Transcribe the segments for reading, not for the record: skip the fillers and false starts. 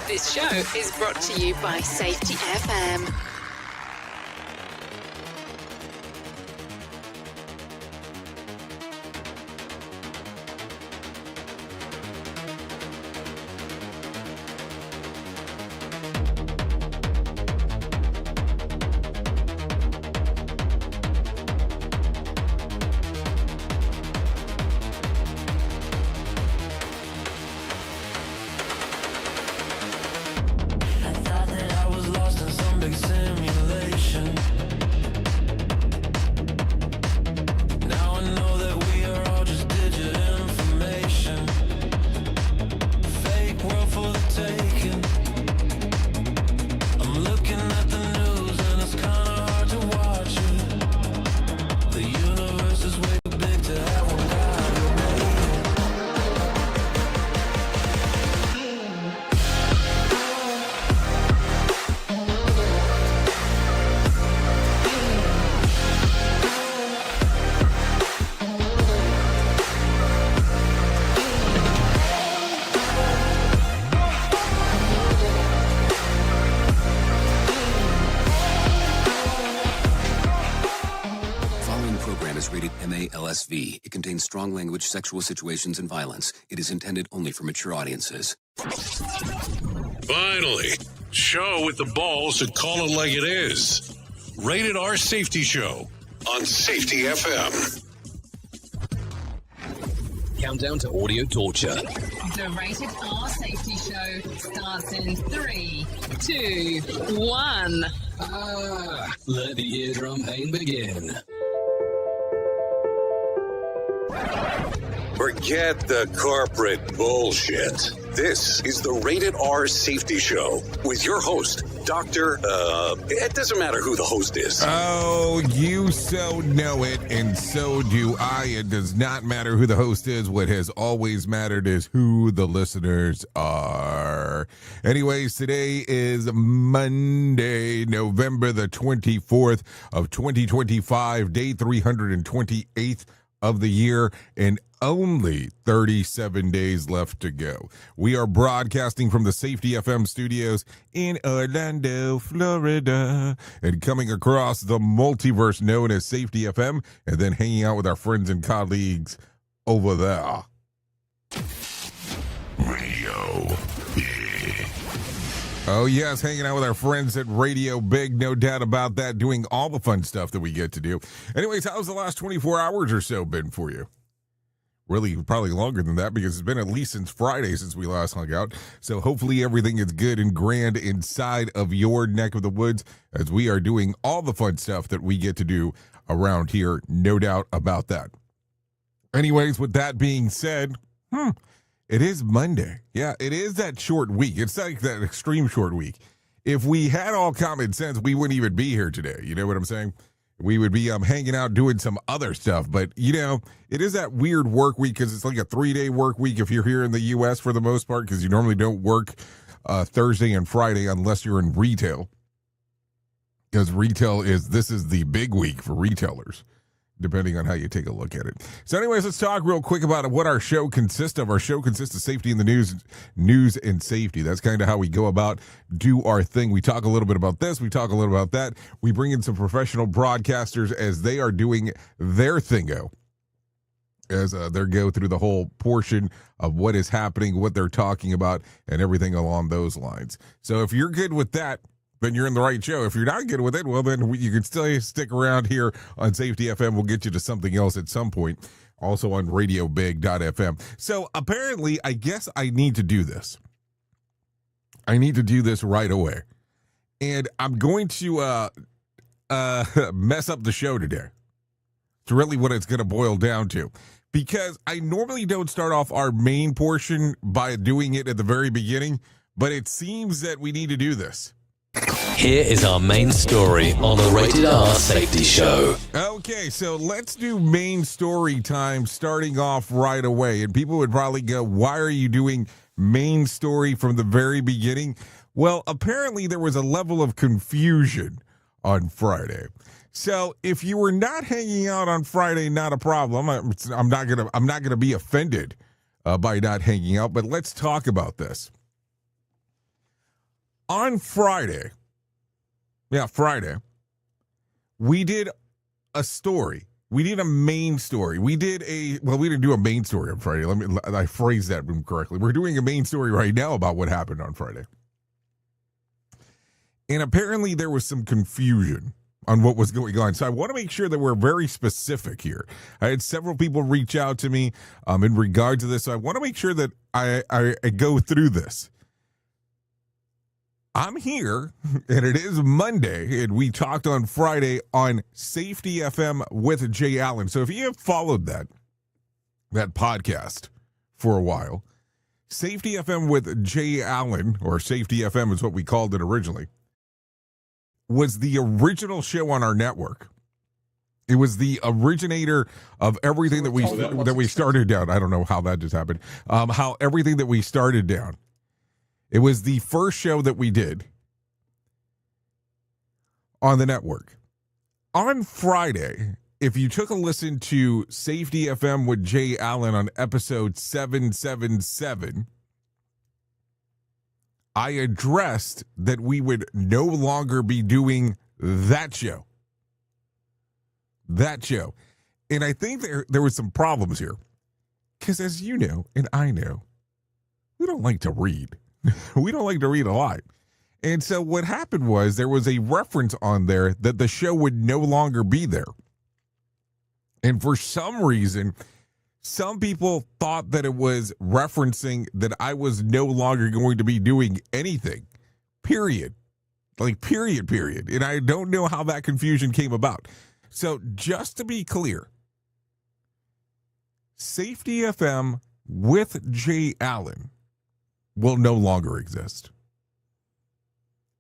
This show is brought to you by Safety FM. LSV. It contains strong language, sexual situations, and violence. It is intended only for mature audiences. Finally, show with the balls to call it like it is. Rated R Safety Show on Safety FM. Countdown to audio torture. The Rated R Safety Show starts in 3, 2, 1. Let the eardrum pain begin. Forget the corporate bullshit. This is the Rated R Safety Show with your host, Dr. It doesn't matter who the host is. Oh, you so know it, and so do I. It does not matter who the host is. What has always mattered is who the listeners are. Anyways, today is Monday, November the 24th of 2025, day 328th of the year, and only 37 days left to go. We are broadcasting from the Safety FM studios in Orlando, Florida, and coming across the multiverse known as Safety FM, and then hanging out with our friends and colleagues over there. Radio Big. Oh, yes, hanging out with our friends at Radio Big, no doubt about that, doing all the fun stuff that we get to do. Anyways, how's the last 24 hours or so been for you? Really, probably longer than that, because it's been at least since Friday since we last hung out. So hopefully everything is good and grand inside of your neck of the woods, as we are doing all the fun stuff that we get to do around here, no doubt about that. Anyways, with that being said, it is Monday. Yeah, it is that short week. It's like that extreme short week. If we had all common sense, we wouldn't even be here today. You know what I'm saying? We would be hanging out doing some other stuff. But, you know, it is that weird work week, because it's like a 3-day work week if you're here in the U.S. for the most part, because you normally don't work Thursday and Friday unless you're in retail. Because this is the big week for retailers, depending on how you take a look at it. So anyways, let's talk real quick about what our show consists of. Our show consists of safety in the news and safety. That's kind of how we go about, do our thing. We talk a little bit about this. We talk a little about that. We bring in some professional broadcasters as they are doing their thingo, as they go through the whole portion of what is happening, what they're talking about, and everything along those lines. So if you're good with that, then you're in the right show. If you're not good with it, well, then you can still stick around here on Safety FM. We'll get you to something else at some point, also on radiobig.fm. So apparently, I guess I need to do this. I need to do this right away. And I'm going to mess up the show today. It's really what it's going to boil down to. Because I normally don't start off our main portion by doing it at the very beginning, but it seems that we need to do this. Here is our main story on the Rated R Safety Show. Okay, so let's do main story time starting off right away. And people would probably go, why are you doing main story from the very beginning? Well, apparently there was a level of confusion on Friday. So if you were not hanging out on Friday, not a problem. I'm not gonna be offended by not hanging out, but let's talk about this. On Friday, we did a story. We did a main story. We didn't do a main story on Friday. I phrased that incorrectly. We're doing a main story right now about what happened on Friday. And apparently there was some confusion on what was going on. So I want to make sure that we're very specific here. I had several people reach out to me in regard to this. So I want to make sure that I go through this. I'm here, and it is Monday, and we talked on Friday on Safety FM with Jay Allen. So if you have followed that podcast for a while, Safety FM with Jay Allen, or Safety FM is what we called it originally, was the original show on our network. It was the originator of everything that we started down. I don't know how that just happened. How everything that we started down. It was the first show that we did on the network. On Friday, if you took a listen to Safety FM with Jay Allen on episode 777, I addressed that we would no longer be doing that show. And I think there was some problems here. Because as you know, and I know, we don't like to read. We don't like to read a lot. And so what happened was there was a reference on there that the show would no longer be there. And for some reason, some people thought that it was referencing that I was no longer going to be doing anything, period. Like, period. And I don't know how that confusion came about. So just to be clear, Safety FM with Jay Allen will no longer exist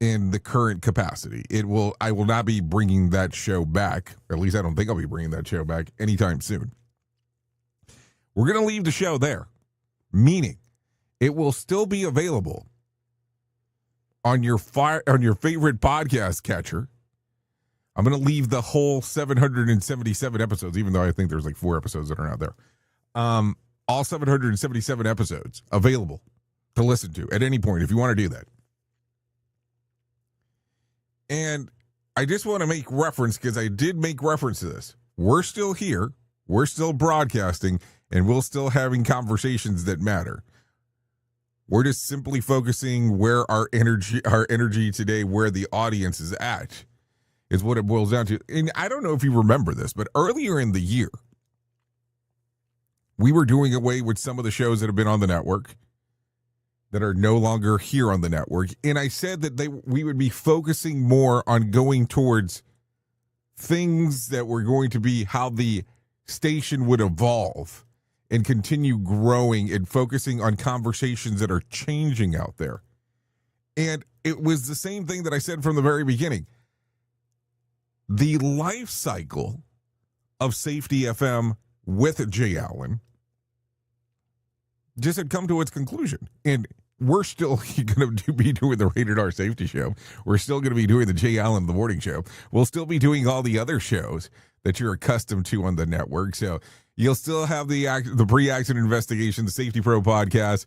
in the current capacity. I will not be bringing that show back. Or at least I don't think I'll be bringing that show back anytime soon. We're going to leave the show there, meaning it will still be available on your favorite podcast catcher. I'm going to leave the whole 777 episodes, even though I think there's like 4 episodes that are not there. All 777 episodes available to listen to at any point if you want to do that. And I just want to make reference, because I did make reference to this. We're still here. We're still broadcasting, and we're still having conversations that matter. We're just simply focusing where our energy today, where the audience is at, is what it boils down to. And I don't know if you remember this, but earlier in the year, we were doing away with some of the shows that have been on the network that are no longer here on the network. And I said that we would be focusing more on going towards things that were going to be how the station would evolve and continue growing, and focusing on conversations that are changing out there. And it was the same thing that I said from the very beginning. The life cycle of Safety FM with Jay Allen just had come to its conclusion. And we're still going to be doing the Rated R Safety Show. We're still going to be doing the Jay Allen in the Morning Show. We'll still be doing all the other shows that you're accustomed to on the network. So you'll still have the pre-accident investigation, the Safety Pro podcast,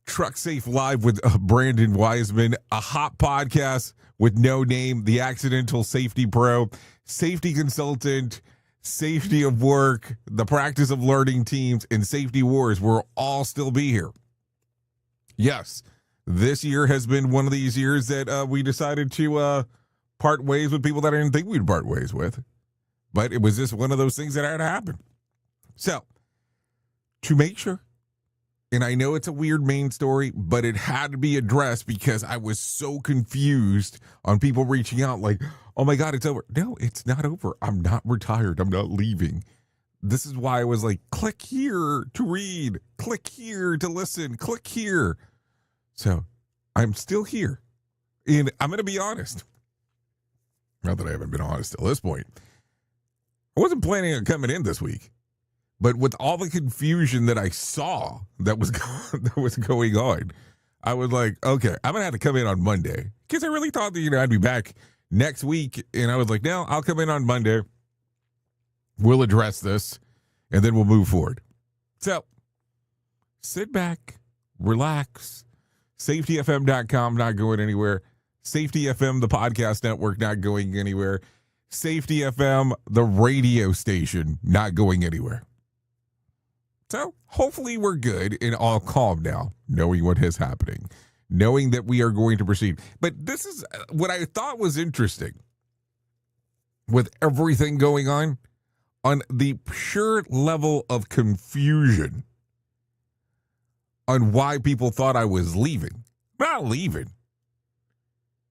Truck Safe Live with Brandon Wiseman, a hot podcast with no name, the Accidental Safety Pro, Safety Consultant, Safety of Work, the Practice of Learning Teams, and Safety Wars will all still be here. Yes, this year has been one of these years that we decided to part ways with people that I didn't think we'd part ways with. But it was just one of those things that had to happen. So, to make sure, and I know it's a weird main story, but it had to be addressed because I was so confused on people reaching out like, oh my God, it's over. No, it's not over. I'm not retired. I'm not leaving. This is why I was like, click here to read, click here to listen, click here. So I'm still here. And I'm going to be honest. Not that I haven't been honest till this point. I wasn't planning on coming in this week. But with all the confusion that I saw that was going on, I was like, okay, I'm going to have to come in on Monday. Because I really thought that, I'd be back next week. And I was like, no, I'll come in on Monday. We'll address this, and then we'll move forward. So sit back, relax, SafetyFM.com, not going anywhere. Safety FM, the podcast network, not going anywhere. Safety FM, the radio station, not going anywhere. So hopefully we're good and all calm now, knowing what is happening, knowing that we are going to proceed. But this is what I thought was interesting with everything going on the pure level of confusion on why people thought I was leaving. Not leaving.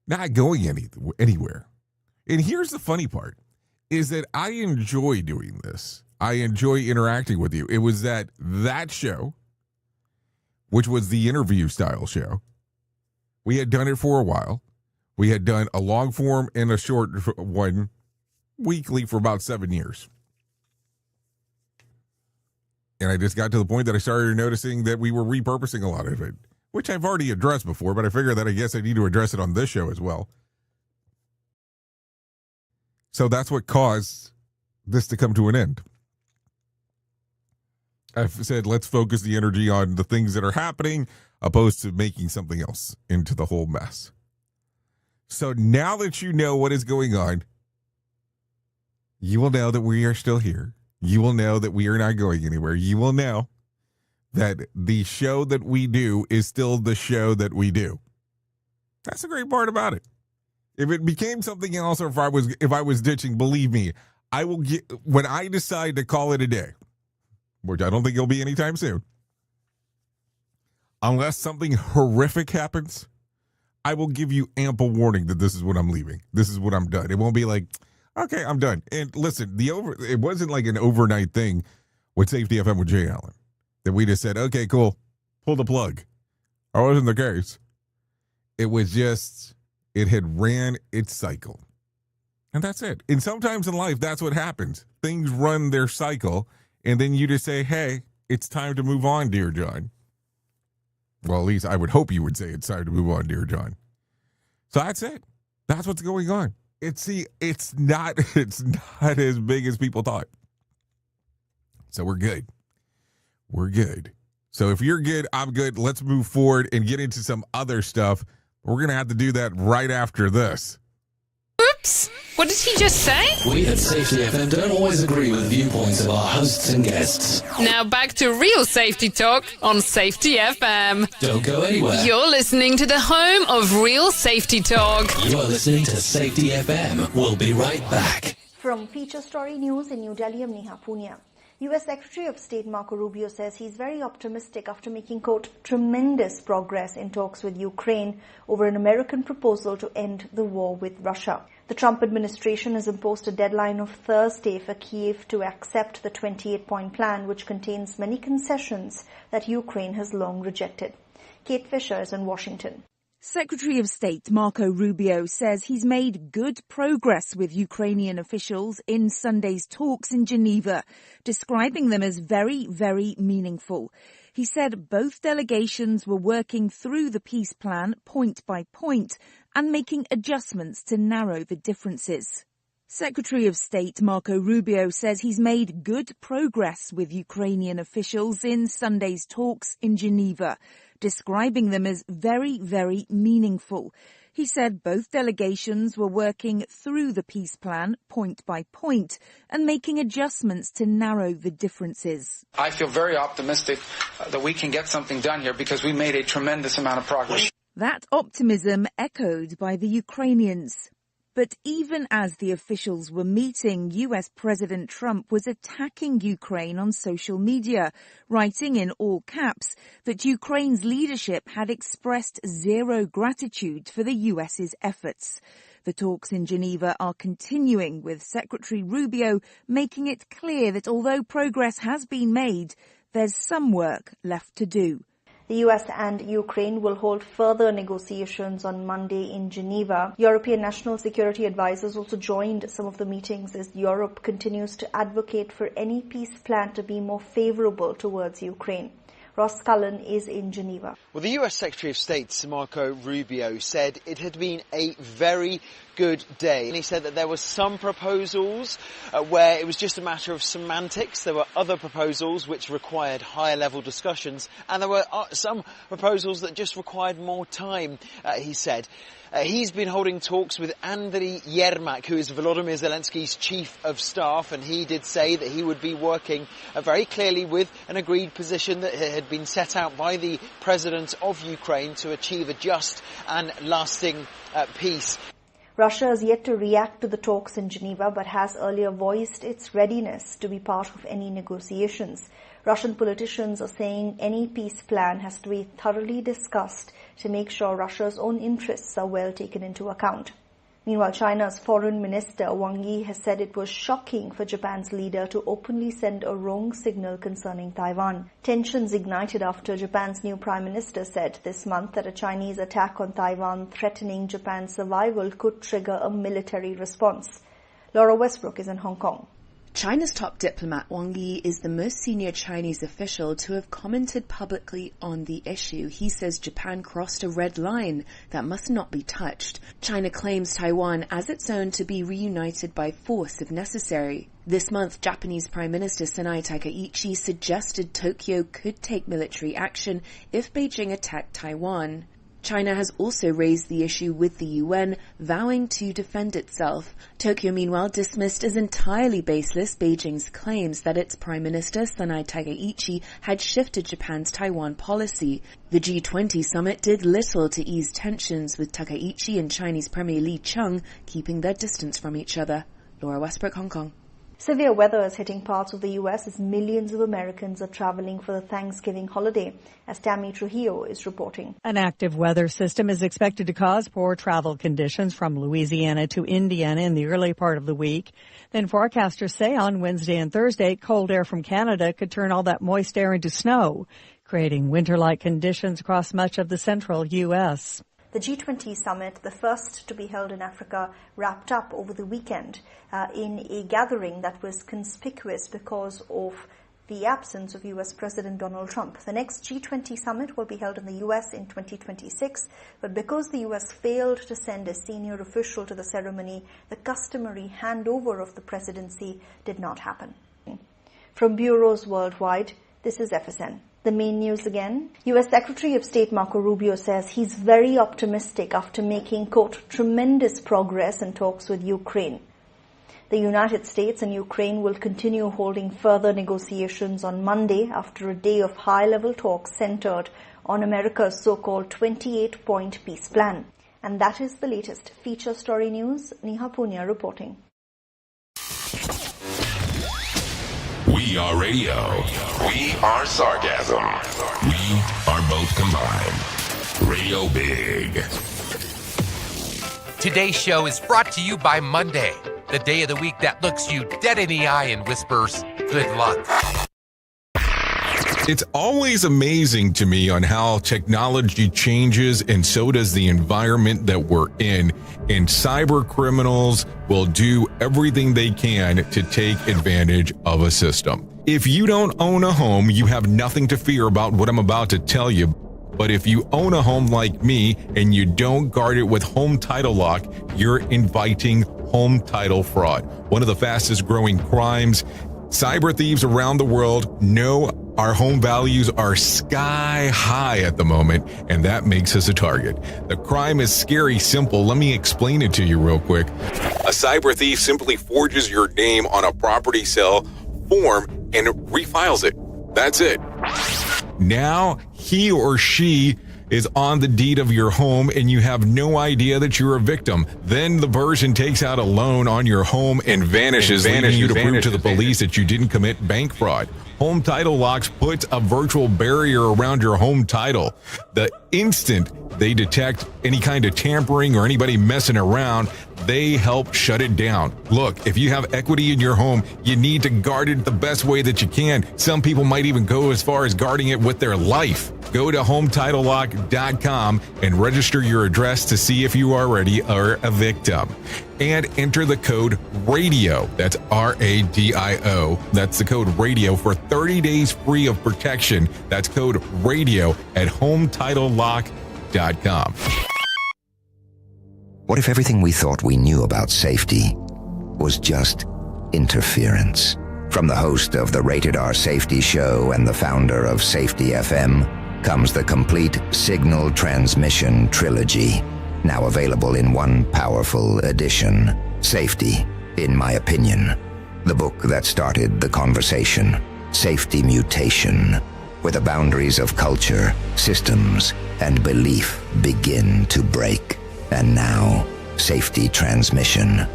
Not going anywhere. And here's the funny part, is that I enjoy doing this. I enjoy interacting with you. It was that show, which was the interview style show. We had done it for a while. We had done a long form and a short one weekly for about 7 years. And I just got to the point that I started noticing that we were repurposing a lot of it, which I've already addressed before, but I figured that I guess I need to address it on this show as well. So that's what caused this to come to an end. I've said, let's focus the energy on the things that are happening opposed to making something else into the whole mess. So now that you know what is going on, you will know that we are still here. You will know that we are not going anywhere. You will know that the show that we do is still the show that we do. That's the great part about it. If it became something else, or if I was ditching, believe me, I will get, when I decide to call it a day, which I don't think it'll be anytime soon, unless something horrific happens, I will give you ample warning that this is when I'm leaving. This is when I'm done. It won't be like, okay, I'm done. And listen, it wasn't like an overnight thing with Safety FM with Jay Allen that we just said, okay, cool, pull the plug. That wasn't the case. It was just, it had ran its cycle. And that's it. And sometimes in life, that's what happens. Things run their cycle, and then you just say, hey, it's time to move on, dear John. Well, at least I would hope you would say it's time to move on, dear John. So that's it. That's what's going on. It's not as big as people thought. So we're good. We're good. So if you're good, I'm good. Let's move forward and get into some other stuff. We're going to have to do that right after this. Oops! What did he just say? We at Safety FM don't always agree with the viewpoints of our hosts and guests. Now back to real safety talk on Safety FM. Don't go anywhere. You're listening to the home of real safety talk. You're listening to Safety FM. We'll be right back. From Feature Story News in New Delhi, I'm Neha Punia. U.S. Secretary of State Marco Rubio says he's very optimistic after making, quote, tremendous progress in talks with Ukraine over an American proposal to end the war with Russia. The Trump administration has imposed a deadline of Thursday for Kyiv to accept the 28-point plan, which contains many concessions that Ukraine has long rejected. Kate Fisher is in Washington. Secretary of State Marco Rubio says he's made good progress with Ukrainian officials in Sunday's talks in Geneva, describing them as very, very meaningful. He said both delegations were working through the peace plan point by point and making adjustments to narrow the differences. Secretary of State Marco Rubio says he's made good progress with Ukrainian officials in Sunday's talks in Geneva, describing them as very, very meaningful. He said both delegations were working through the peace plan point by point and making adjustments to narrow the differences. I feel very optimistic that we can get something done here because we made a tremendous amount of progress. That optimism echoed by the Ukrainians. But even as the officials were meeting, US President Trump was attacking Ukraine on social media, writing in all caps that Ukraine's leadership had expressed zero gratitude for the US's efforts. The talks in Geneva are continuing, with Secretary Rubio making it clear that although progress has been made, there's some work left to do. The US and Ukraine will hold further negotiations on Monday in Geneva. European national security advisors also joined some of the meetings as Europe continues to advocate for any peace plan to be more favorable towards Ukraine. Ross Cullen is in Geneva. Well, the US Secretary of State, Marco Rubio, said it had been a very good day. And he said that there were some proposals where it was just a matter of semantics. There were other proposals which required higher level discussions. And there were some proposals that just required more time, he said. He's been holding talks with Andriy Yermak, who is Volodymyr Zelensky's chief of staff, and he did say that he would be working very clearly with an agreed position that had been set out by the president of Ukraine to achieve a just and lasting peace. Russia has yet to react to the talks in Geneva, but has earlier voiced its readiness to be part of any negotiations. Russian politicians are saying any peace plan has to be thoroughly discussed to make sure Russia's own interests are well taken into account. Meanwhile, China's foreign minister Wang Yi has said it was shocking for Japan's leader to openly send a wrong signal concerning Taiwan. Tensions ignited after Japan's new prime minister said this month that a Chinese attack on Taiwan threatening Japan's survival could trigger a military response. Laura Westbrook is in Hong Kong. China's top diplomat Wang Yi is the most senior Chinese official to have commented publicly on the issue. He says Japan crossed a red line that must not be touched. China claims Taiwan as its own to be reunited by force if necessary. This month, Japanese Prime Minister Sanai Takaichi suggested Tokyo could take military action if Beijing attacked Taiwan. China has also raised the issue with the UN, vowing to defend itself. Tokyo, meanwhile, dismissed as entirely baseless Beijing's claims that its Prime Minister, Sanai Takaichi, had shifted Japan's Taiwan policy. The G20 summit did little to ease tensions, with Takaichi and Chinese Premier Li Cheng keeping their distance from each other. Laura Westbrook, Hong Kong. Severe weather is hitting parts of the U.S. as millions of Americans are traveling for the Thanksgiving holiday, as Tammy Trujillo is reporting. An active weather system is expected to cause poor travel conditions from Louisiana to Indiana in the early part of the week. Then forecasters say on Wednesday and Thursday, cold air from Canada could turn all that moist air into snow, creating winter-like conditions across much of the central U.S. The G20 summit, the first to be held in Africa, wrapped up over the weekend in a gathering that was conspicuous because of the absence of U.S. President Donald Trump. The next G20 summit will be held in the U.S. in 2026, but because the U.S. failed to send a senior official to the ceremony, the customary handover of the presidency did not happen. From bureaus worldwide, this is FSN. The main news again. U.S. Secretary of State Marco Rubio says he's very optimistic after making, quote, tremendous progress in talks with Ukraine. The United States and Ukraine will continue holding further negotiations on Monday after a day of high-level talks centered on America's so-called 28-point peace plan. And that is the latest feature story news. Neha Punya reporting. We are radio. We are sarcasm. We are both combined. Radio Big. Today's show is brought to you by Monday, the day of the week that looks you dead in the eye and whispers, good luck. It's always amazing to me on how technology changes, and so does the environment that we're in. And cyber criminals will do everything they can to take advantage of a system. If you don't own a home, you have nothing to fear about what I'm about to tell you. But if you own a home like me and you don't guard it with home title lock, you're inviting home title fraud. One of the fastest growing crimes. Cyber thieves around the world know our home values are sky high at the moment, and that makes us a target. The crime is scary simple. Let me explain it to you real quick. A cyber thief simply forges your name on a property sale form and refiles it. That's it. Now he or she is on the deed of your home and you have no idea that you're a victim. Then the person takes out a loan on your home and vanishes, leaving you to prove to the police that you didn't commit bank fraud. Home Title Locks puts a virtual barrier around your home title. The instant they detect any kind of tampering or anybody messing around, they help shut it down. Look, if you have equity in your home, you need to guard it the best way that you can. Some people might even go as far as guarding it with their life. Go to HomeTitleLock.com and register your address to see if you already are a victim. And enter the code RADIO. That's RADIO. That's the code RADIO for 30 days free of protection. That's code RADIO at HomeTitleLock.com. What if everything we thought we knew about safety was just interference? From the host of the Rated R Safety Show and the founder of Safety FM comes the complete signal transmission trilogy, now available in one powerful edition. Safety, in my opinion, the book that started the conversation. Safety Mutation, where the boundaries of culture, systems, and belief begin to break. And now, Safety Transmission,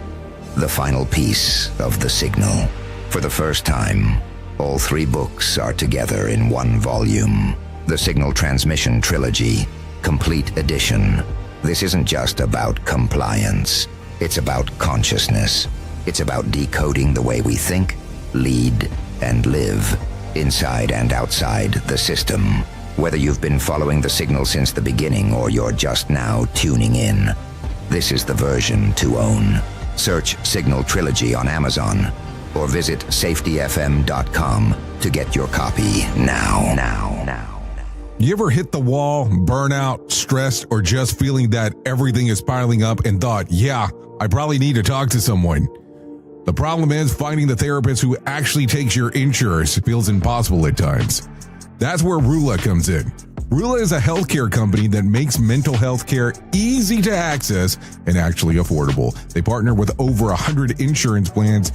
the final piece of the signal. For the first time, all three books are together in one volume. The Signal Transmission Trilogy, Complete Edition. This isn't just about compliance. It's about consciousness. It's about decoding the way we think, lead, and live, inside and outside the system. Whether you've been following the signal since the beginning or you're just now tuning in, this is the version to own. Search Signal Trilogy on Amazon or visit safetyfm.com to get your copy now. You ever hit the wall, burnout, stressed, or just feeling that everything is piling up and thought, yeah, I probably need to talk to someone? The problem is finding the therapist who actually takes your insurance feels impossible at times. That's where Rula comes in. Rula is a healthcare company that makes mental health care easy to access and actually affordable. They partner with over 100 insurance plans,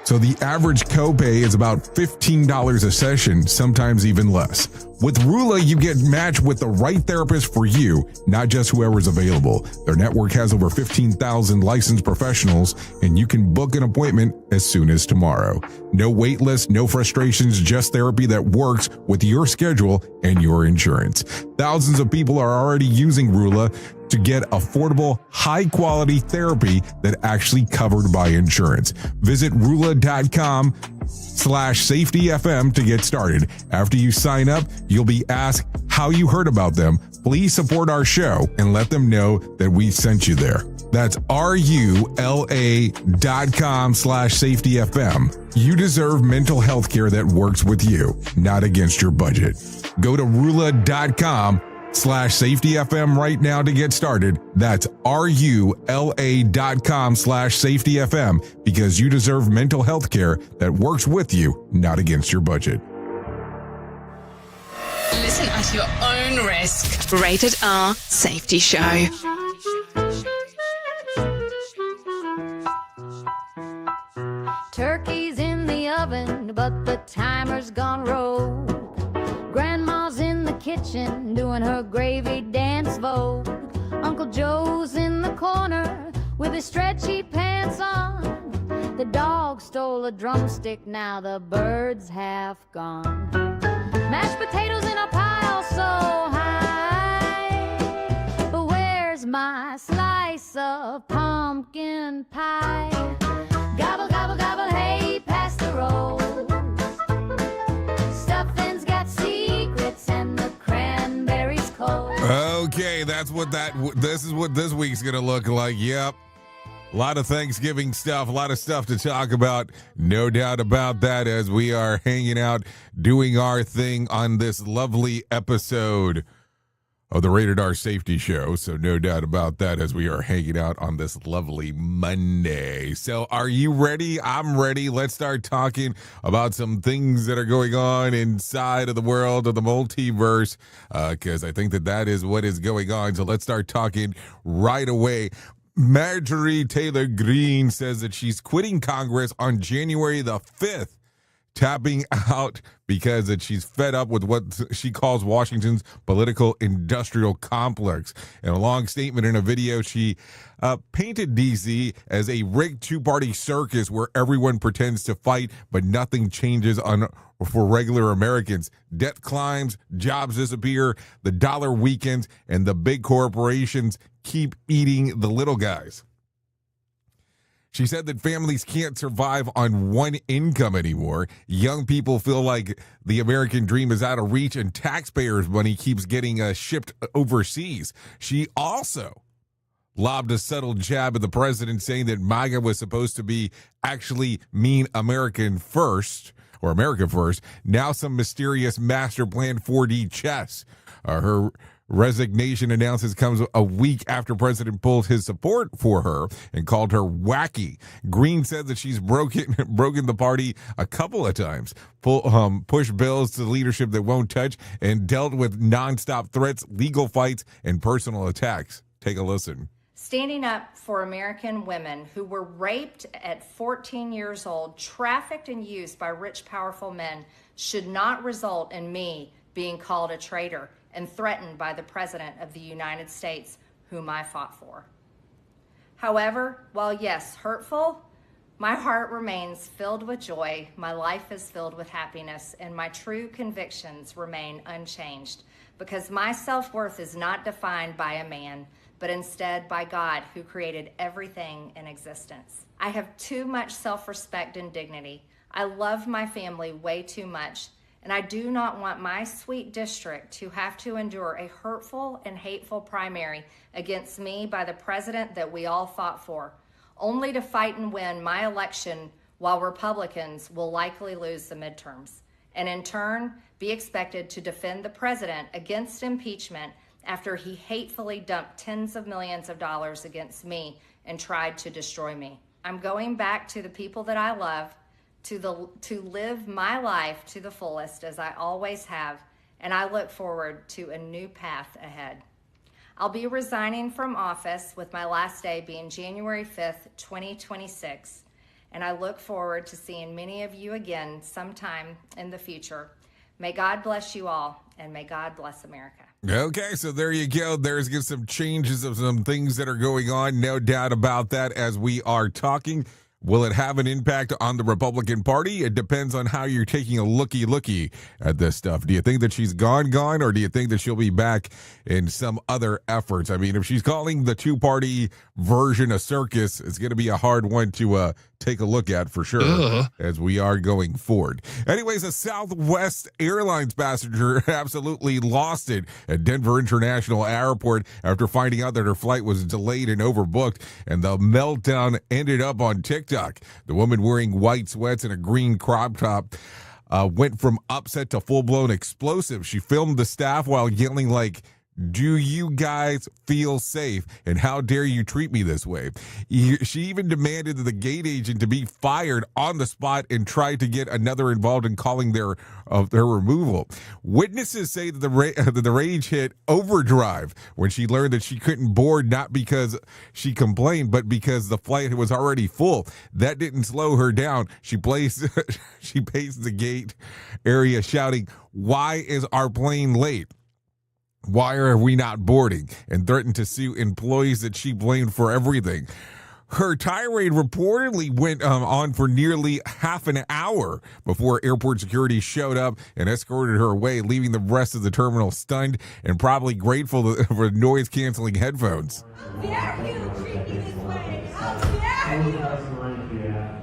so the average copay is about $15 a session, sometimes even less. With Rula, you get matched with the right therapist for you, not just whoever's available. Their network has over 15,000 licensed professionals, and you can book an appointment as soon as tomorrow. No wait list, no frustrations, just therapy that works with your schedule and your insurance. Thousands of people are already using Rula to get affordable, high-quality therapy that actually covered by insurance. Visit Rula.com/safetyfm to get started. After you sign up, you'll be asked how you heard about them. Please support our show and let them know that we sent you there. That's RULA.com/safetyfm. You deserve mental health care that works with you, not against your budget. Go to Rula.com/safetyfm right now to get started. That's RULA.com/safetyfm, because you deserve mental health care that works with you, not against your budget. Listen at your own risk. Rated R Safety Show. Turkey's in the oven, but the timer's gone rogue. Grandma's in the kitchen doing her gravy dance vogue. Uncle Joe's in the corner with his stretchy pants on. The dog stole a drumstick, now the bird's half gone. Mashed potatoes in a pile so high, but where's my slice of pumpkin pie? Gobble, gobble, gobble, hey, pass the rolls. Stuffing's got secrets and the cranberries cold. Okay, this is what this week's gonna look like. Yep. A lot of Thanksgiving stuff, a lot of stuff to talk about. No doubt about that, as we are hanging out, doing our thing on this lovely episode of the Rated R Safety Show. So no doubt about that, as we are hanging out on this lovely Monday. So are you ready? I'm ready. Let's start talking about some things that are going on inside of the world of the multiverse, because I think that is what is going on. So let's start talking right away. Marjorie Taylor Greene says that she's quitting Congress on January the 5th, tapping out because that she's fed up with what she calls Washington's political industrial complex. In a long statement in a video, she painted D.C. as a rigged two-party circus where everyone pretends to fight, but nothing changes for regular Americans. Debt climbs, jobs disappear, the dollar weakens, and the big corporations keep eating the little guys. She said that families can't survive on one income anymore. Young people feel like the American dream is out of reach and taxpayers' money keeps getting shipped overseas. She also lobbed a subtle jab at the president, saying that MAGA was supposed to be actually mean American first, or America first. Now some mysterious master plan 4D chess. Her resignation announcement comes a week after President pulled his support for her and called her wacky. Green said that she's broken the party a couple of times, pushed bills to leadership that won't touch, and dealt with nonstop threats, legal fights, and personal attacks. Take a listen. Standing up for American women who were raped at 14 years old, trafficked and used by rich, powerful men should not result in me being called a traitor and threatened by the President of the United States, whom I fought for. However, while yes, hurtful, my heart remains filled with joy, my life is filled with happiness, and my true convictions remain unchanged, because my self-worth is not defined by a man, but instead by God, who created everything in existence. I have too much self-respect and dignity. I love my family way too much, and I do not want my sweet district to have to endure a hurtful and hateful primary against me by the president that we all fought for, only to fight and win my election while Republicans will likely lose the midterms, and in turn be expected to defend the president against impeachment after he hatefully dumped tens of millions of dollars against me and tried to destroy me. I'm going back to the people that I love, to live my life to the fullest as I always have, and I look forward to a new path ahead. I'll be resigning from office with my last day being January 5th, 2026, and I look forward to seeing many of you again sometime in the future. May God bless you all, and may God bless America. Okay, so there you go. There's some changes of some things that are going on, no doubt about that, as we are talking. Will it have an impact on the Republican Party? It depends on how you're taking a looky at this stuff. Do you think that she's gone, or do you think that she'll be back in some other efforts? I mean, if she's calling the two-party version a circus, it's going to be a hard one to take a look at for sure as we are going forward. Anyways, a Southwest Airlines passenger absolutely lost it at Denver International Airport after finding out that her flight was delayed and overbooked, and the meltdown ended up on TikTok. The woman wearing white sweats and a green crop top went from upset to full-blown explosive. She filmed the staff while yelling like, "Do you guys feel safe? And how dare you treat me this way?" She even demanded that the gate agent to be fired on the spot and tried to get another involved in calling their removal. Witnesses say that the rage hit overdrive when she learned that she couldn't board, not because she complained, but because the flight was already full. That didn't slow her down. She paced the gate area shouting, "Why is our plane late? Why are we not boarding?" and threatened to sue employees that she blamed for everything. Her tirade reportedly went on for nearly half an hour before airport security showed up and escorted her away, leaving the rest of the terminal stunned and probably grateful for noise-canceling headphones. How dare you treat me this way? How dare you?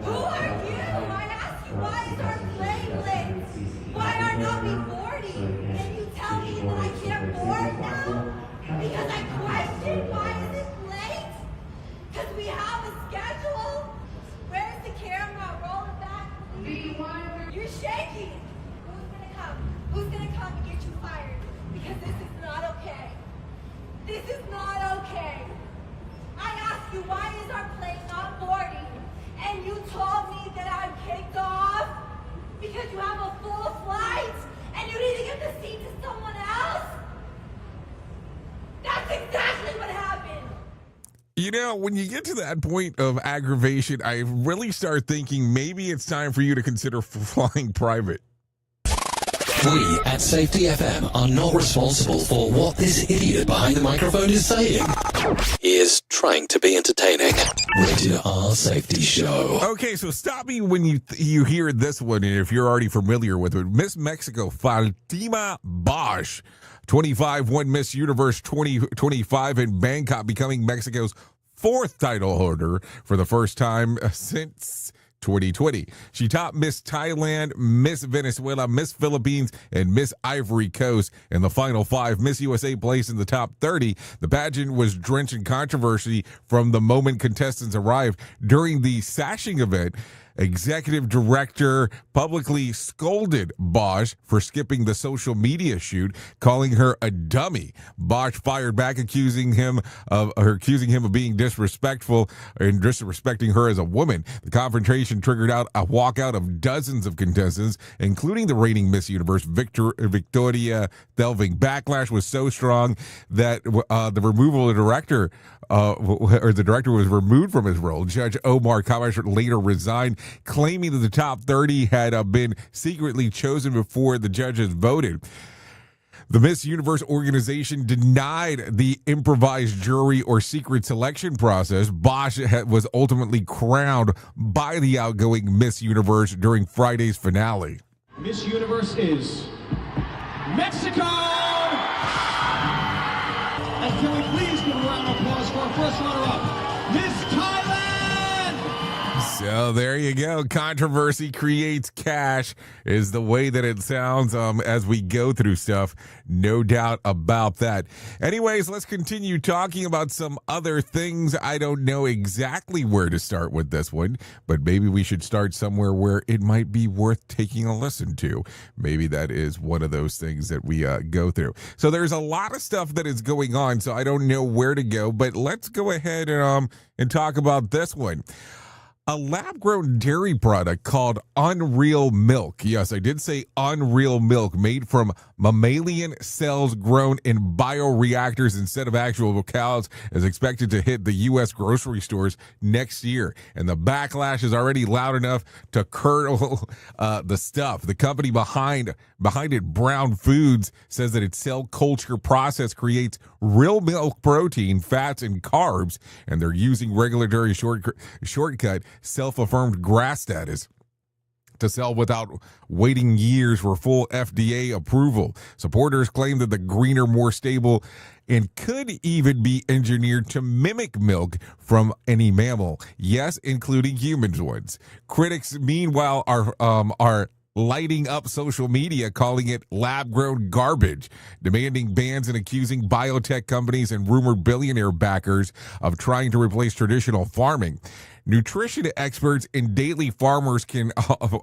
Who are you? I ask you, why is our plane late? Why are not we boarding? Can you tell me that I can't board now? Because I question why is it late? Because we have a schedule. Where's the camera? Roll it back, please. You're shaking. Who's gonna come? Who's gonna come and get you fired? Because this is not okay. This is not okay. I asked you, why is our plane not boarding? And you told me that I'm kicked off because you have a full flight and you need to give the seat to someone else? That's exactly what happened. You know, when you get to that point of aggravation, I really start thinking maybe it's time for you to consider flying private. We at Safety FM are not responsible for what this idiot behind the microphone is saying. He is trying to be entertaining. Rated R Safety Show. Okay, so stop me when you hear this one, and if you're already familiar with it. Miss Mexico Fatima Bosch, 25, won Miss Universe 2025 in Bangkok, becoming Mexico's fourth title holder for the first time since 2020. She topped Miss Thailand, Miss Venezuela, Miss Philippines, and Miss Ivory Coast in the final 5. Miss USA placed in the top 30. The pageant was drenched in controversy from the moment contestants arrived. During the sashing event, executive director publicly scolded Bosch for skipping the social media shoot, calling her a dummy. Bosch fired back, accusing him of being disrespectful and disrespecting her as a woman. The confrontation triggered out a walkout of dozens of contestants, including the reigning Miss Universe Victoria Delving. Backlash was so strong that the removal of the director was removed from his role. Judge Omar Kamash later resigned, claiming that the top 30 had been secretly chosen before the judges voted. The Miss Universe organization denied the improvised jury or secret selection process. Bosch was ultimately crowned by the outgoing Miss Universe during Friday's finale. Miss Universe is Mexico! And can we please give a round of applause for our first runner-up, Miss Thailand! So there you go. Controversy creates cash is the way that it sounds as we go through stuff. No doubt about that. Anyways, let's continue talking about some other things. I don't know exactly where to start with this one, but maybe we should start somewhere where it might be worth taking a listen to. Maybe that is one of those things that we go through. So there's a lot of stuff that is going on, so I don't know where to go, but let's go ahead and talk about this one. A lab-grown dairy product called Unreal Milk. Yes, I did say Unreal Milk, made from mammalian cells grown in bioreactors instead of actual cows, is expected to hit the U.S. grocery stores next year. And the backlash is already loud enough to curdle the stuff. The company behind it, Brown Foods, says that its cell culture process creates real milk protein, fats, and carbs, and they're using regulatory shortcut self-affirmed GRAS status to sell without waiting years for full FDA approval. Supporters claim that the greener, more stable, and could even be engineered to mimic milk from any mammal. Yes, including humans ones. Critics, meanwhile, are lighting up social media, calling it lab-grown garbage, demanding bans and accusing biotech companies and rumored billionaire backers of trying to replace traditional farming. Nutrition experts and daily farmers can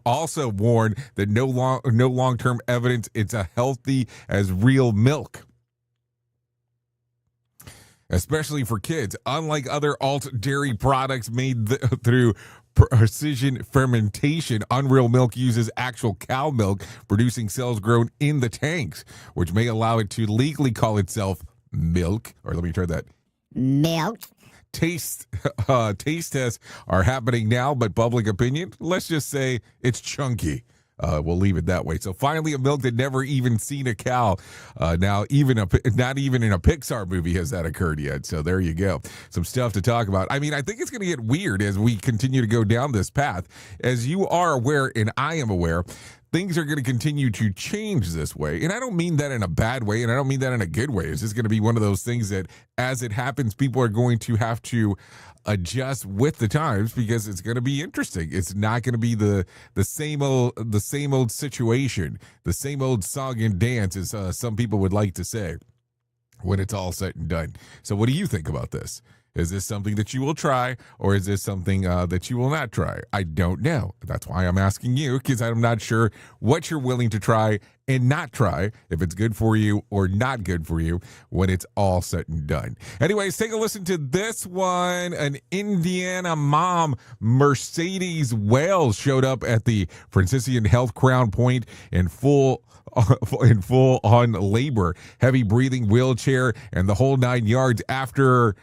also warn that no long-term evidence it's as healthy as real milk, especially for kids. Unlike other alt dairy products made through precision fermentation, Unreal Milk uses actual cow milk, producing cells grown in the tanks, which may allow it to legally call itself milk. Or let me try that. Milk. Taste tests are happening now, but public opinion, let's just say it's chunky. We'll leave it that way. So finally, a milk that never even seen a cow. Now, not even in a Pixar movie has that occurred yet. So there you go. Some stuff to talk about. I mean, I think it's going to get weird as we continue to go down this path. As you are aware, and I am aware, things are going to continue to change this way. And I don't mean that in a bad way, and I don't mean that in a good way. It's just going to be one of those things that as it happens, people are going to have to adjust with the times because it's going to be interesting. It's not going to be the same old situation, the same old song and dance, as some people would like to say, when it's all said and done. So what do you think about this? Is this something that you will try, or is this something that you will not try? I don't know. That's why I'm asking you, because I'm not sure what you're willing to try and not try, if it's good for you or not good for you when it's all said and done. Anyways, take a listen to this one. An Indiana mom, Mercedes Wales, showed up at the Franciscan Health Crown Point in full on labor, heavy breathing, wheelchair, and the whole 9 yards. After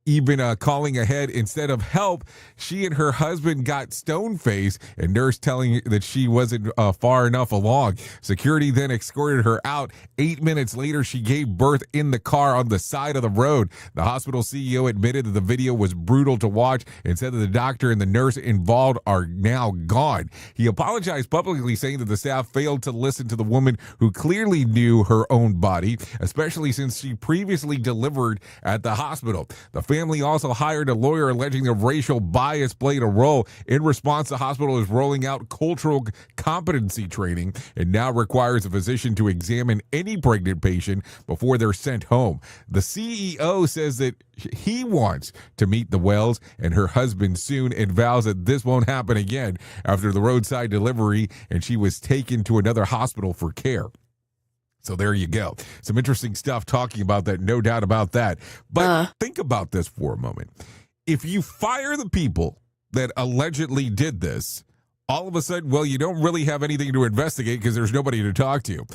even calling ahead instead of help, she and her husband got stone-faced, and nurse telling that she wasn't far enough along. Security then escorted her out. 8 minutes later, she gave birth in the car on the side of the road. The hospital CEO admitted that the video was brutal to watch and said that the doctor and the nurse involved are now gone. He apologized publicly, saying that the staff failed to listen to the woman who clearly knew her own body, especially since she previously delivered at the hospital. The family also hired a lawyer alleging that racial bias played a role. In response, the hospital is rolling out cultural competency training and now requires a physician to examine any pregnant patient before they're sent home. The CEO says that he wants to meet the Wells and her husband soon and vows that this won't happen again after the roadside delivery and she was taken to another hospital for care. So there you go. Some interesting stuff talking about that, no doubt about that. But think about this for a moment. If you fire the people that allegedly did this, all of a sudden, well, you don't really have anything to investigate because there's nobody to talk to.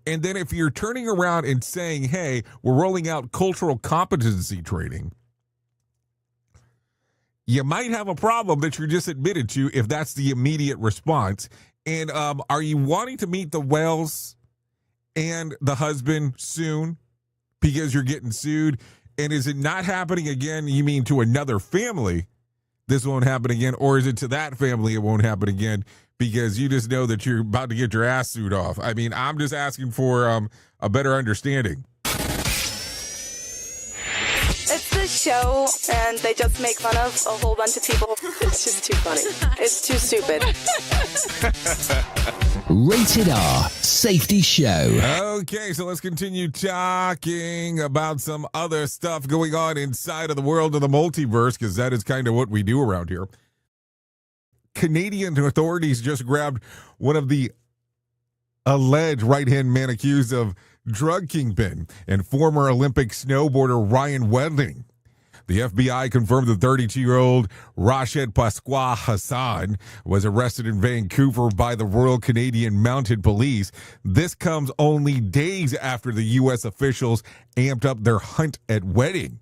And then if you're turning around and saying, hey, we're rolling out cultural competency training, you might have a problem that you just admitted to if that's the immediate response. And are you wanting to meet the Wells and the husband soon because you're getting sued? And is it not happening again? You mean to another family this won't happen again? Or is it to that family it won't happen again because you just know that you're about to get your ass sued off? I mean, I'm just asking for a better understanding. It's the show, and they just make fun of a whole bunch of people. It's just too funny. It's too stupid. Rated R Safety Show. Okay, so let's continue talking about some other stuff going on inside of the world of the multiverse, because that is kind of what we do around here. Canadian authorities just grabbed one of the alleged right-hand man accused of drug kingpin and former Olympic snowboarder Ryan Wedling. The FBI confirmed the 32-year-old Rashid Pasqua Hassan was arrested in Vancouver by the Royal Canadian Mounted Police. This comes only days after the U.S. officials amped up their hunt at Wedling.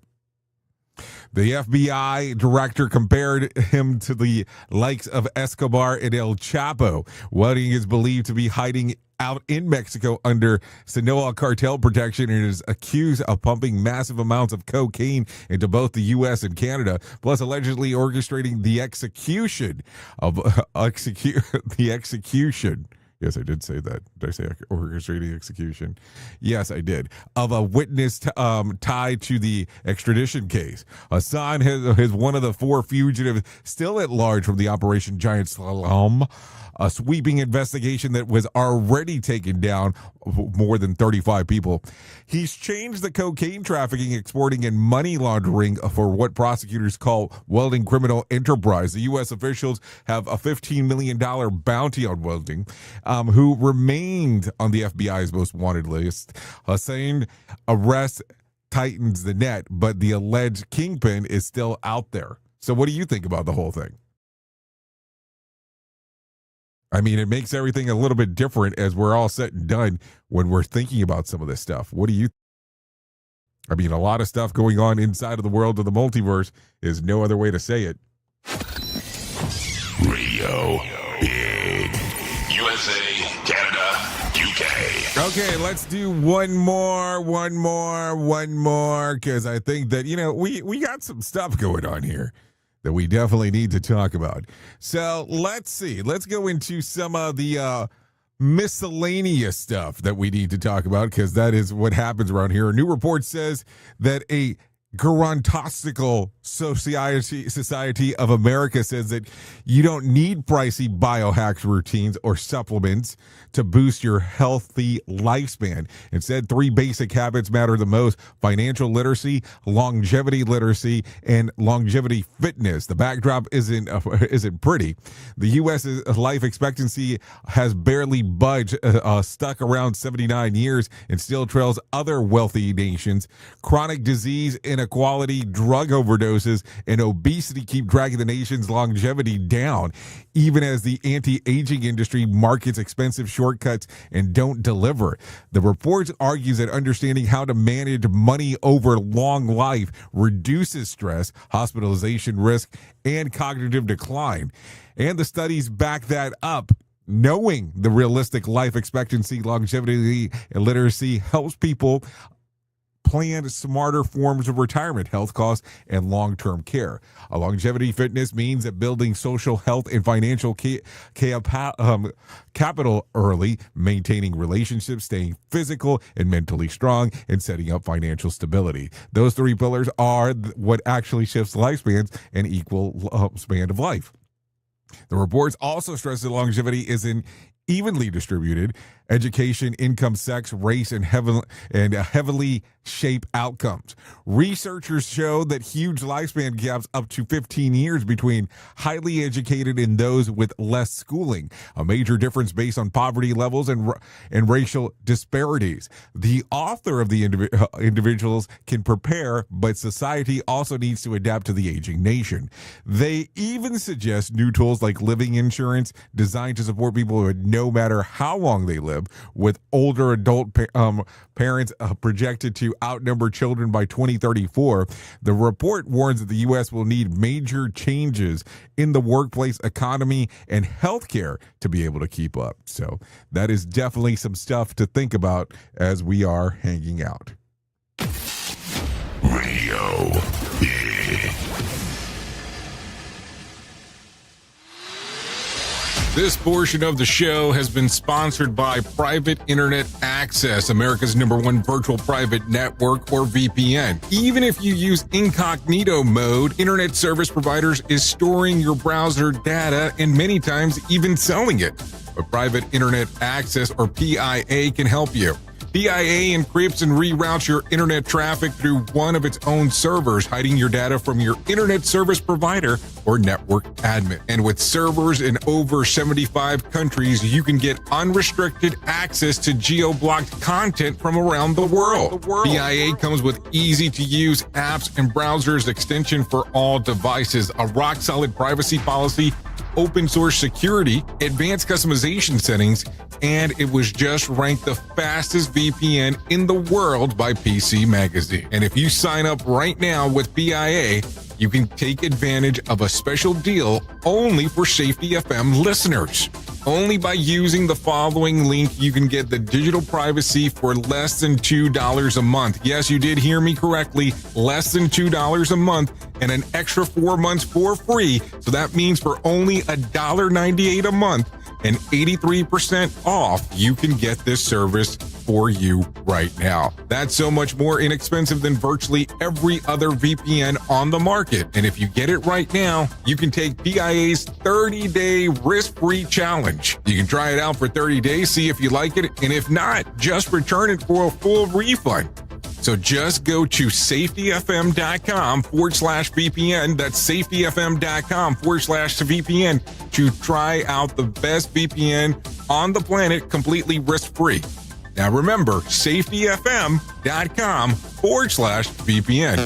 The FBI director compared him to the likes of Escobar and El Chapo. Wedling is believed to be hiding out in Mexico under Sinaloa cartel protection and is accused of pumping massive amounts of cocaine into both the U.S. and Canada, plus allegedly orchestrating the execution of the execution. Yes, I did say that. Did I say orchestrating execution? Yes, I did. Of a witness tied to the extradition case. Hassan is one of the 4 fugitives still at large from the Operation Giant Slalom, a sweeping investigation that was already taken down more than 35 people. He's changed the cocaine trafficking, exporting, and money laundering for what prosecutors call Wedling criminal enterprise. The U.S. officials have a $15 million bounty on Wedling, who remained on the FBI's most wanted list. Hassan's arrest tightens the net, but the alleged kingpin is still out there. So what do you think about the whole thing? I mean, it makes everything a little bit different as we're all said and done when we're thinking about some of this stuff. What do you I mean, a lot of stuff going on inside of the world of the multiverse is no other way to say it. Radio Big. USA, Canada, UK. Okay, let's do one more, because I think that, we got some stuff going on here that we definitely need to talk about. So let's see. Let's go into some of the miscellaneous stuff that we need to talk about, because that is what happens around here. A new report says that a Gerontological Society of America says that you don't need pricey biohacks routines or supplements to boost your healthy lifespan. Instead, 3 basic habits matter the most: financial literacy, longevity literacy, and longevity fitness. The backdrop isn't pretty. The U.S. life expectancy has barely budged, stuck around 79 years, and still trails other wealthy nations. Chronic disease, inequality, drug overdoses, and obesity keep dragging the nation's longevity down, even as the anti-aging industry markets expensive shortcuts and don't deliver. The report argues that understanding how to manage money over long life reduces stress, hospitalization risk, and cognitive decline. And the studies back that up. Knowing the realistic life expectancy, longevity, and literacy helps people plan smarter forms of retirement, health costs, and long-term care. A longevity fitness means that building social health and financial capital early, maintaining relationships, staying physical and mentally strong, and setting up financial stability. Those three pillars are what actually shifts lifespans and equal span of life. The reports also stress that longevity isn't evenly distributed. Education, income, sex, race, and heavily shape outcomes. Researchers show that huge lifespan gaps up to 15 years between highly educated and those with less schooling, a major difference based on poverty levels and racial disparities. The author of the individuals can prepare, but society also needs to adapt to the aging nation. They even suggest new tools like living insurance designed to support people who, no matter how long they live, with older adult parents projected to outnumber children by 2034. The report warns that the U.S. will need major changes in the workplace, economy, and healthcare to be able to keep up. So that is definitely some stuff to think about as we are hanging out. Radio Big. This portion of the show has been sponsored by Private Internet Access, America's #1 virtual private network, or VPN. Even if you use incognito mode, internet service providers is storing your browser data and many times even selling it. But Private Internet Access, or PIA, can help you. PIA encrypts and reroutes your internet traffic through one of its own servers, hiding your data from your internet service provider or network admin. And with servers in over 75 countries, you can get unrestricted access to geo-blocked content from around the world. PIA comes with easy-to-use apps and browsers extension for all devices, a rock-solid privacy policy, open source security, advanced customization settings, and it was just ranked the fastest VPN in the world by PC Magazine. And if you sign up right now with PIA, you can take advantage of a special deal only for Safety FM listeners. Only by using the following link, you can get the digital privacy for less than $2 a month. Yes, you did hear me correctly, less than $2 a month, and an extra 4 months for free. So that means for only $1.98 a month and 83% off, you can get this service for you right now. That's so much more inexpensive than virtually every other VPN on the market. And if you get it right now, you can take PIA's 30-day risk-free challenge. You can try it out for 30 days, see if you like it, and if not, just return it for a full refund. So just go to safetyfm.com/VPN. That's safetyfm.com/VPN to try out the best VPN on the planet completely risk-free. Now remember, safetyfm.com/VPN.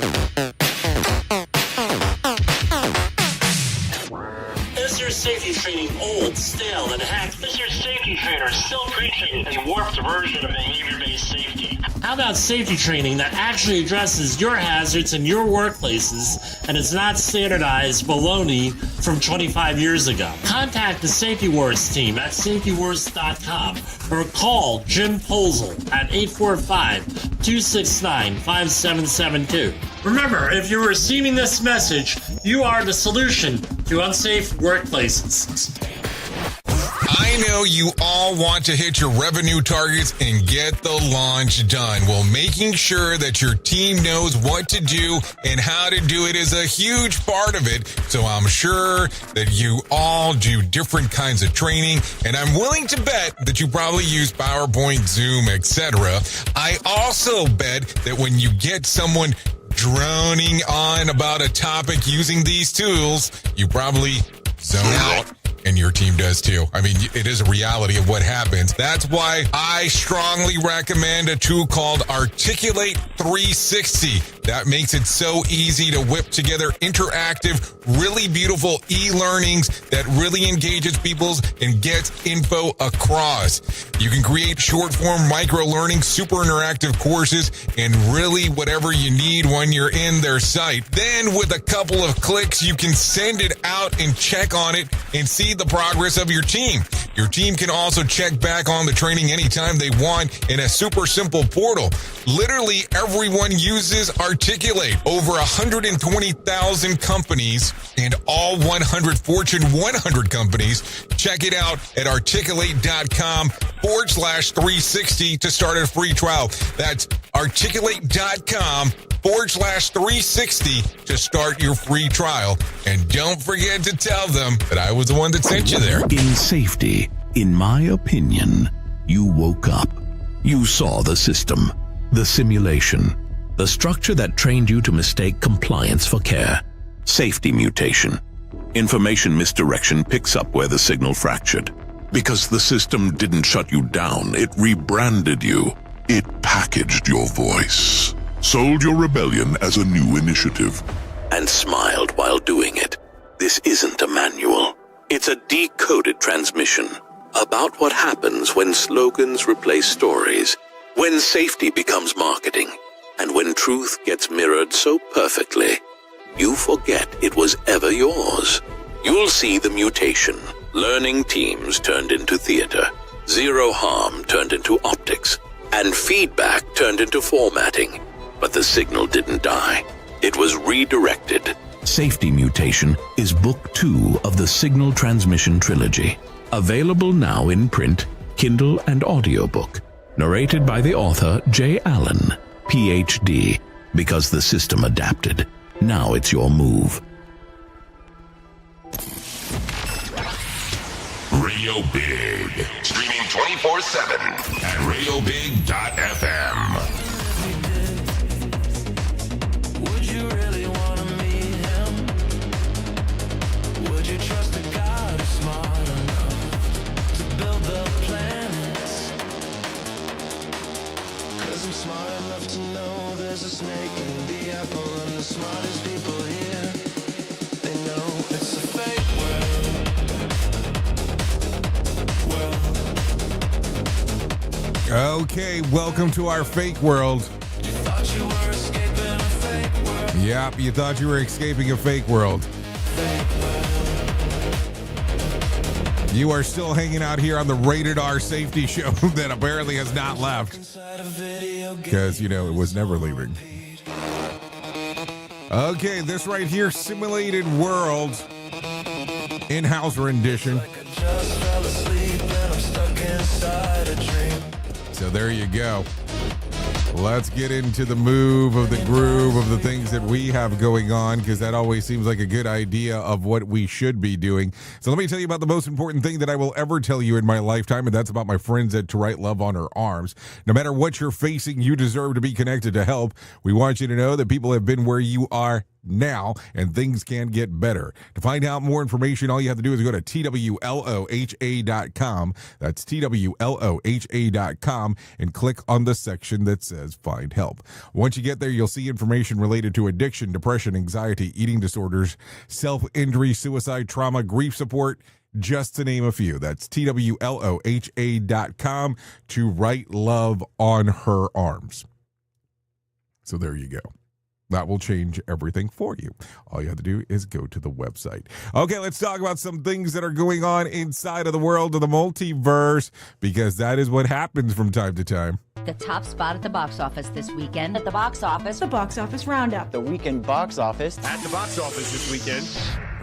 Is your safety training old, stale, and hacked? Is your safety trainer still preaching a warped version of behavior-based safety? How about safety training that actually addresses your hazards in your workplaces and is not standardized baloney from 25 years ago? Contact the Safety Wars team at safetywars.com or call Jim Posel at 845-269-5772. Remember, if you're receiving this message, you are the solution to unsafe workplaces. I know you all want to hit your revenue targets and get the launch done. Well, making sure that your team knows what to do and how to do it is a huge part of it. So I'm sure that you all do different kinds of training, and I'm willing to bet that you probably use PowerPoint, Zoom, etc. I also bet that when you get someone droning on about a topic using these tools, you probably zone out. And your team does too. I mean, it is a reality of what happens. That's why I strongly recommend a tool called Articulate 360. That makes it so easy to whip together interactive, really beautiful e-learnings that really engages people and gets info across. You can create short-form micro-learning, super interactive courses, and really whatever you need when you're in their site. Then with a couple of clicks, you can send it out and check on it and see see the progress of your team. Your team can also check back on the training anytime they want in a super simple portal. Literally everyone uses Articulate. Over 120,000 companies and all 100 Fortune 100 companies. Check it out at articulate.com/360 to start a free trial. That's articulate.com/360 to start your free trial. And don't forget to tell them that I was the one that sent you there. In safety, in my opinion, you woke up. You saw the system, the simulation, the structure that trained you to mistake compliance for care. Safety mutation. Information misdirection picks up where the signal fractured. Because the system didn't shut you down, it rebranded you. It packaged your voice, sold your rebellion as a new initiative, and smiled while doing it. This isn't a manual. It's a decoded transmission about what happens when slogans replace stories, when safety becomes marketing, and when truth gets mirrored so perfectly, you forget it was ever yours. You'll see the mutation. Learning teams turned into theater, zero harm turned into optics, and feedback turned into formatting. But the signal didn't die. It was redirected. Safety Mutation is Book 2 of the Signal Transmission Trilogy. Available now in print, Kindle, and audiobook. Narrated by the author J. Allen, Ph.D. Because the system adapted. Now it's your move. Radio Big. Streaming 24/7 at radiobig.fm. Would you really want to meet him? Would you trust a God who's smart enough to build the planets? 'Cause I'm smart enough to know there's a snake in the apple, and the smartest people here, they know it's a fake world. Okay, welcome to our fake world. Yep, you thought you were escaping a fake world. You are still hanging out here on the Rated R Safety Show that apparently has not left. Because, you know, it was never leaving. Okay, this right here, Simulated World in-house rendition. So there you go. Let's get into the move of the groove of the things that we have going on, because that always seems like a good idea of what we should be doing. So let me tell you about the most important thing that I will ever tell you in my lifetime, and that's about my friends at To Write Love on Her Arms. No matter what you're facing, you deserve to be connected to help. We want you to know that people have been where you are now, and things can get better. To find out more information, all you have to do is go to TWLOHA.com. That's TWLOHA.com and click on the section that says Find Help. Once you get there, you'll see information related to addiction, depression, anxiety, eating disorders, self-injury, suicide, trauma, grief support, just to name a few. That's TWLOHA.com. To Write Love on Her Arms. So there you go. That will change everything for you. All you have to do is go to the website. Okay, let's talk about some things that are going on inside of the world of the multiverse, because that is what happens from time to time. The top spot at the box office this weekend. At the box office. The box office roundup. The weekend box office. At the box office this weekend.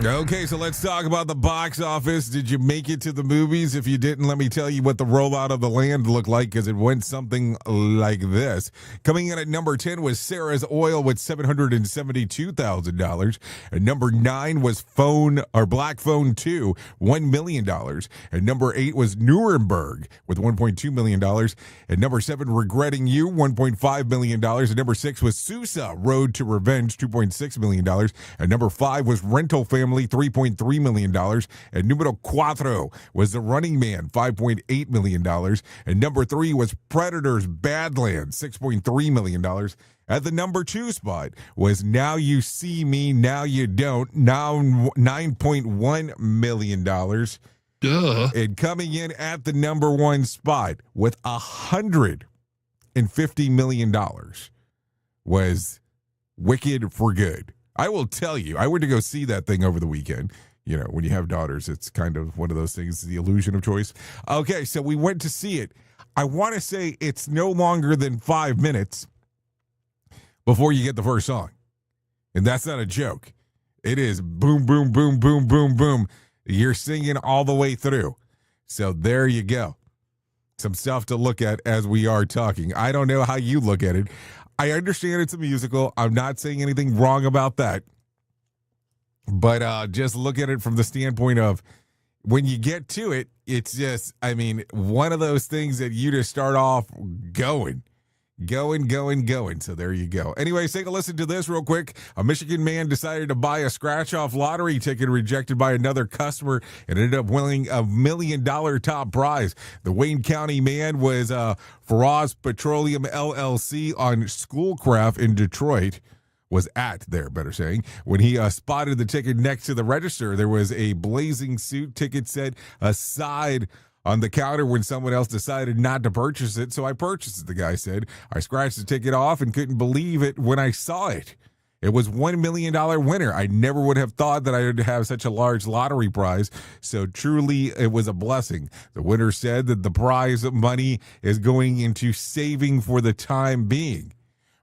Okay, so let's talk about the box office. Did you make it to the movies? If you didn't, let me tell you what the rollout of The Land looked like, because it went something like this. Coming in at number 10 was Sarah's Oil with $772,000. And number 9 was Black Phone 2, $1 million. And number 8 was Nuremberg with $1.2 million. And number 7, Regretting You, $1.5 million. And number 6 was Sousa, Road to Revenge, $2.6 million. And number 5 was Rental Family, $3.3 million. And numero 4 was The Running Man, $5.8 million. And number 3 was Predators Badlands, $6.3 million. At the number 2 spot was Now You See Me, Now You Don't, now $9.1 million. Duh. And coming in at the number 1 spot with $150 million was Wicked for Good. I will tell you, I went to go see that thing over the weekend. You know, when you have daughters, it's kind of one of those things, the illusion of choice. Okay, so we went to see it. I want to say it's no longer than 5 minutes before you get the first song. And that's not a joke. It is boom, boom, boom, boom, boom, boom. You're singing all the way through. So there you go. Some stuff to look at as we are talking. I don't know how you look at it. I understand it's a musical. I'm not saying anything wrong about that. But just look at it from the standpoint of when you get to it, it's just, I mean, one of those things that you just start off going. So there you go. Anyways, take a listen to this real quick. A Michigan man decided to buy a scratch-off lottery ticket rejected by another customer and ended up winning a $1 million top prize. The Wayne County man was Faraz Petroleum LLC on Schoolcraft in Detroit. Was at there, better saying, when he spotted the ticket next to the register. There was a blazing suit ticket set aside on the counter when someone else decided not to purchase it, so I purchased it, the guy said. I scratched the ticket off and couldn't believe it when I saw it. It was $1 million winner. I never would have thought that I would have such a large lottery prize, so truly it was a blessing. The winner said that the prize money is going into saving for the time being.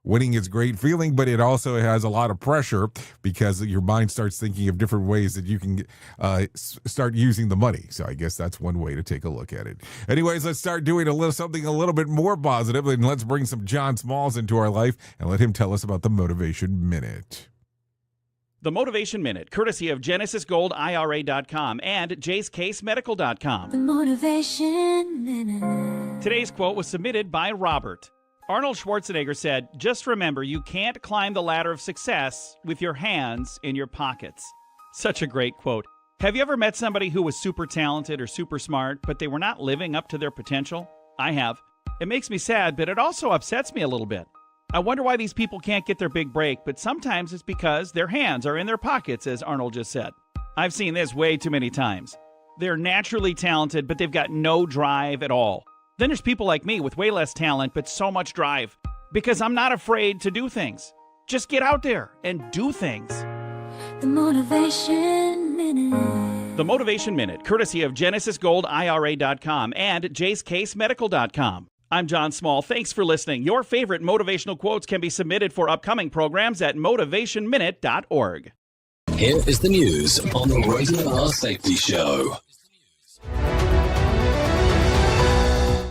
Winning is a great feeling, but it also has a lot of pressure because your mind starts thinking of different ways that you can start using the money. So I guess that's one way to take a look at it. Anyways, let's start doing something a little bit more positive, and let's bring some John Smalls into our life and let him tell us about the Motivation Minute. The Motivation Minute, courtesy of GenesisGoldIRA.com and JaceCaseMedical.com. The Motivation Minute. Today's quote was submitted by Robert. Arnold Schwarzenegger said, "Just remember, you can't climb the ladder of success with your hands in your pockets." Such a great quote. Have you ever met somebody who was super talented or super smart, but they were not living up to their potential? I have. It makes me sad, but it also upsets me a little bit. I wonder why these people can't get their big break, but sometimes it's because their hands are in their pockets, as Arnold just said. I've seen this way too many times. They're naturally talented, but they've got no drive at all. Then there's people like me with way less talent, but so much drive. Because I'm not afraid to do things. Just get out there and do things. The Motivation Minute. The Motivation Minute, courtesy of GenesisGoldIRA.com and JaceCaseMedical.com. I'm John Small. Thanks for listening. Your favorite motivational quotes can be submitted for upcoming programs at motivationminute.org. Here is the news on the Radio R Safety Show.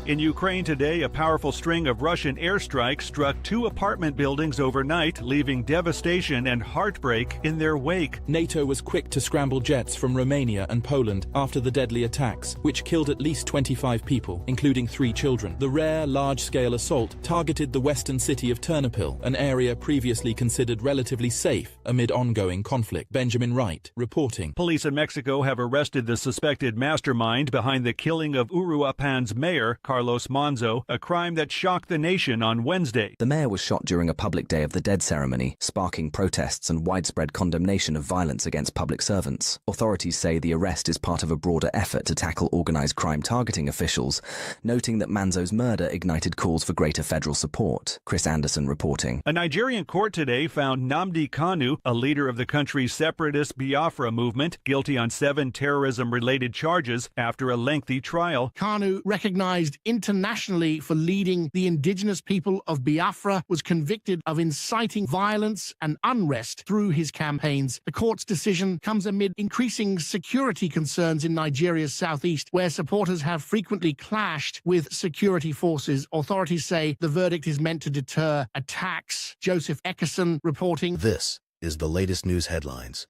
In Ukraine today, a powerful string of Russian airstrikes struck 2 apartment buildings overnight, leaving devastation and heartbreak in their wake. NATO was quick to scramble jets from Romania and Poland after the deadly attacks, which killed at least 25 people, including 3 children. The rare, large-scale assault targeted the western city of Ternopil, an area previously considered relatively safe amid ongoing conflict. Benjamin Wright, reporting. Police in Mexico have arrested the suspected mastermind behind the killing of Uruapan's mayor, Carlos Monzo, a crime that shocked the nation on Wednesday. The mayor was shot during a public Day of the Dead ceremony, sparking protests and widespread condemnation of violence against public servants. Authorities say the arrest is part of a broader effort to tackle organized crime targeting officials, noting that Manzo's murder ignited calls for greater federal support. Chris Anderson reporting. A Nigerian court today found Nnamdi Kanu, a leader of the country's separatist Biafra movement, guilty on 7 terrorism-related charges after a lengthy trial. Kanu, recognized internationally for leading the indigenous people of Biafra, was convicted of inciting violence and unrest through his campaigns. The court's decision comes amid increasing security concerns in Nigeria's southeast, where supporters have frequently clashed with security forces. Authorities say the verdict is meant to deter attacks. Joseph Eckerson reporting. This is the latest news headlines.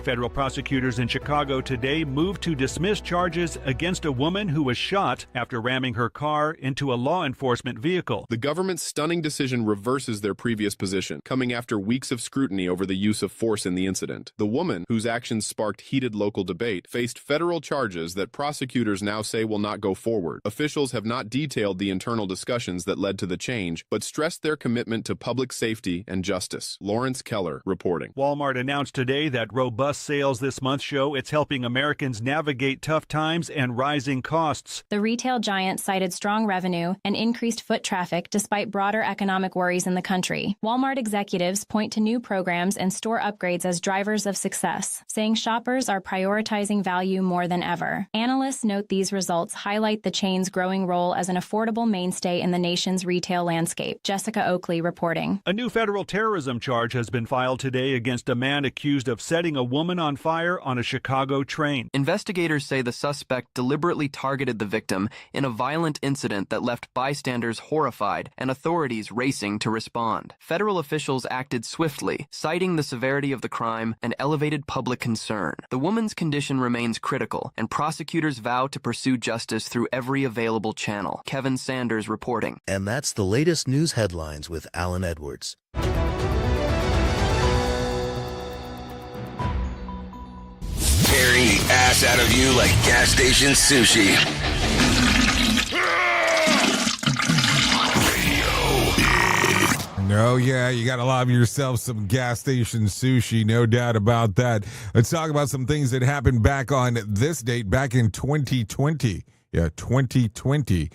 Federal prosecutors in Chicago today moved to dismiss charges against a woman who was shot after ramming her car into a law enforcement vehicle. The government's stunning decision reverses their previous position, coming after weeks of scrutiny over the use of force in the incident. The woman, whose actions sparked heated local debate, faced federal charges that prosecutors now say will not go forward. Officials have not detailed the internal discussions that led to the change, but stressed their commitment to public safety and justice. Lawrence Keller reporting. Walmart announced today that robust lost sales this month show it's helping Americans navigate tough times and rising costs. The retail giant cited strong revenue and increased foot traffic despite broader economic worries in the country. Walmart executives point to new programs and store upgrades as drivers of success, saying shoppers are prioritizing value more than ever. Analysts note these results highlight the chain's growing role as an affordable mainstay in the nation's retail landscape. Jessica Oakley reporting. A new federal terrorism charge has been filed today against a man accused of setting a woman on fire on a Chicago train. Investigators say the suspect deliberately targeted the victim in a violent incident that left bystanders horrified and authorities racing to respond. Federal officials acted swiftly, citing the severity of the crime and elevated public concern. The woman's condition remains critical, and prosecutors vow to pursue justice through every available channel. Kevin Sanders reporting. And that's the latest news headlines with Alan Edwards. Tearing the ass out of you like gas station sushi. No, yeah, you got to love yourself some gas station sushi, no doubt about that. Let's talk about some things that happened back on this date, back in 2020. Yeah, 2020.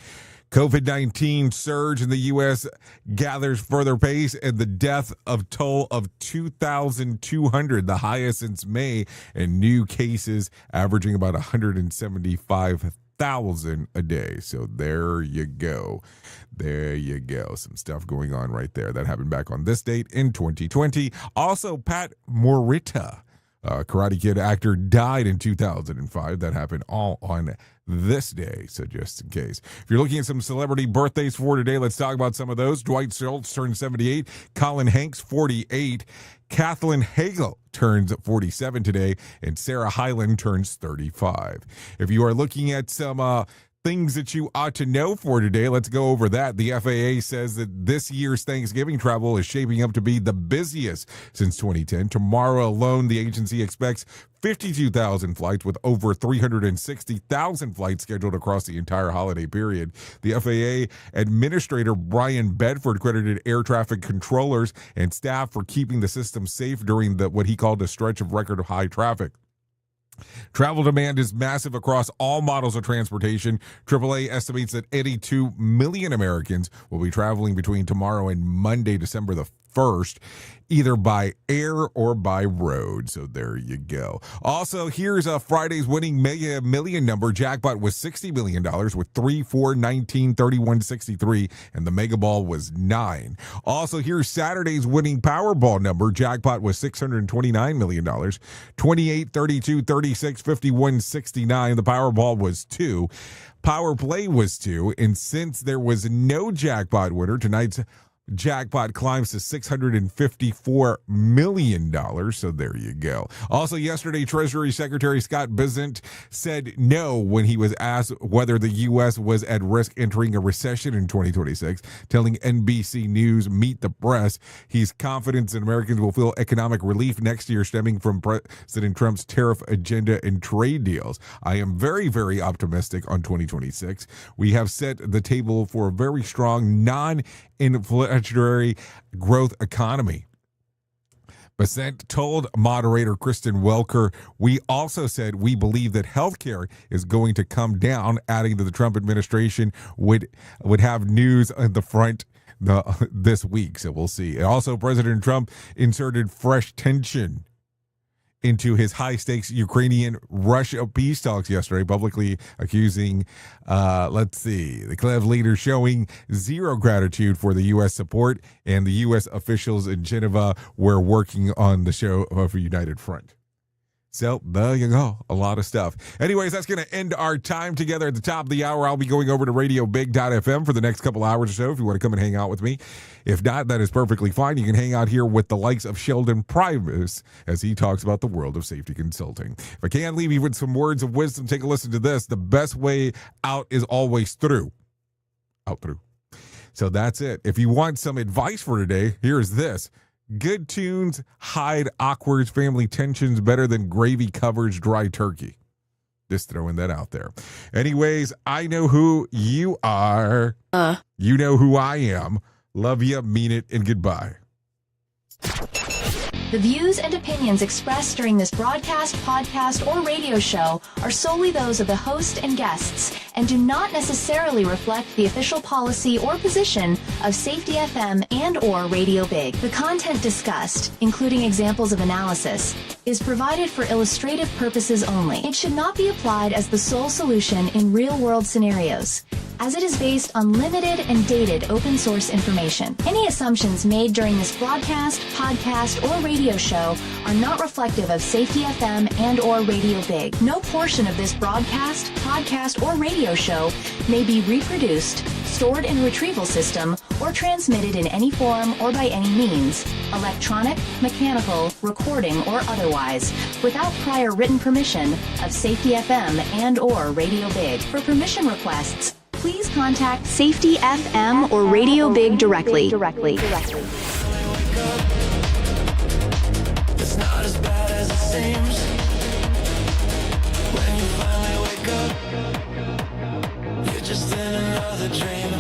COVID-19 surge in the U.S. gathers further pace, and the death of toll of 2,200, the highest since May, and new cases averaging about 175,000 a day. So there you go. There you go. Some stuff going on right there. That happened back on this date in 2020. Also, Pat Morita, Karate Kid actor, died in 2005. That happened all on this day, so just in case. If you're looking at some celebrity birthdays for today, let's talk about some of those. Dwight Schultz turns 78, Colin Hanks 48, Kathleen Hagel turns 47 today, and Sarah Hyland turns 35. If you are looking at some things that you ought to know for today, let's go over that. The FAA says that this year's Thanksgiving travel is shaping up to be the busiest since 2010. Tomorrow alone, the agency expects 52,000 flights, with over 360,000 flights scheduled across the entire holiday period. The FAA Administrator Brian Bedford credited air traffic controllers and staff for keeping the system safe during what he called a stretch of record high traffic. Travel demand is massive across all models of transportation. AAA estimates that 82 million Americans will be traveling between tomorrow and Monday, December the 1st, either by air or by road. So there you go. Also, here's a Friday's winning Mega Million number. Jackpot was $60 million with 3, 4, 19, 31, 63, and the Mega Ball was 9. Also, here's Saturday's winning Powerball number. Jackpot was $629 million, 28, 32, 36, 51, 69. The Powerball was 2. Power Play was 2. And since there was no jackpot winner, tonight's jackpot climbs to $654 million. So there you go. Also, yesterday, Treasury Secretary Scott Bessent said no when he was asked whether the U.S. was at risk entering a recession in 2026, telling NBC News Meet the Press he's confident that Americans will feel economic relief next year stemming from President Trump's tariff agenda and trade deals. I am very, very optimistic on 2026. We have set the table for a very strong non-inflationary growth economy. Bessent told moderator Kristen Welker, "We also said we believe that healthcare is going to come down," adding that the Trump administration would have news on the front this week. So we'll see. And also, President Trump inserted fresh tension into his high-stakes Ukrainian-Russia peace talks yesterday, publicly accusing, the Kiev leader showing zero gratitude for the U.S. support, and the U.S. officials in Geneva were working on the show of a united front. So there you go. A lot of stuff. Anyways, that's going to end our time together at the top of the hour. I'll be going over to RadioBig.fm for the next couple hours or so if you want to come and hang out with me. If not, that is perfectly fine. You can hang out here with the likes of Sheldon Primus as he talks about the world of safety consulting. If I can leave you with some words of wisdom, take a listen to this. The best way out is always through. Out through. So that's it. If you want some advice for today, here's this. Good tunes hide awkward family tensions better than gravy covers dry turkey. Just throwing that out there. Anyways, I know who you are. You know who I am. Love you, mean it, and goodbye. The views and opinions expressed during this broadcast, podcast, or radio show are solely those of the host and guests and do not necessarily reflect the official policy or position of Safety FM and/or Radio Big. The content discussed, including examples of analysis, is provided for illustrative purposes only. It should not be applied as the sole solution in real-world scenarios, as it is based on limited and dated open source information. Any assumptions made during this broadcast, podcast, or radio show are not reflective of Safety FM and/or Radio Big. No portion of this broadcast, podcast, or radio show may be reproduced, stored in a retrieval system, or transmitted in any form or by any means, electronic, mechanical, recording, or otherwise, without prior written permission of Safety FM and/or Radio Big. For permission requests, please contact Safety FM or Radio Big directly. It's not as bad as it seems. When you finally wake up, you're just in another dream.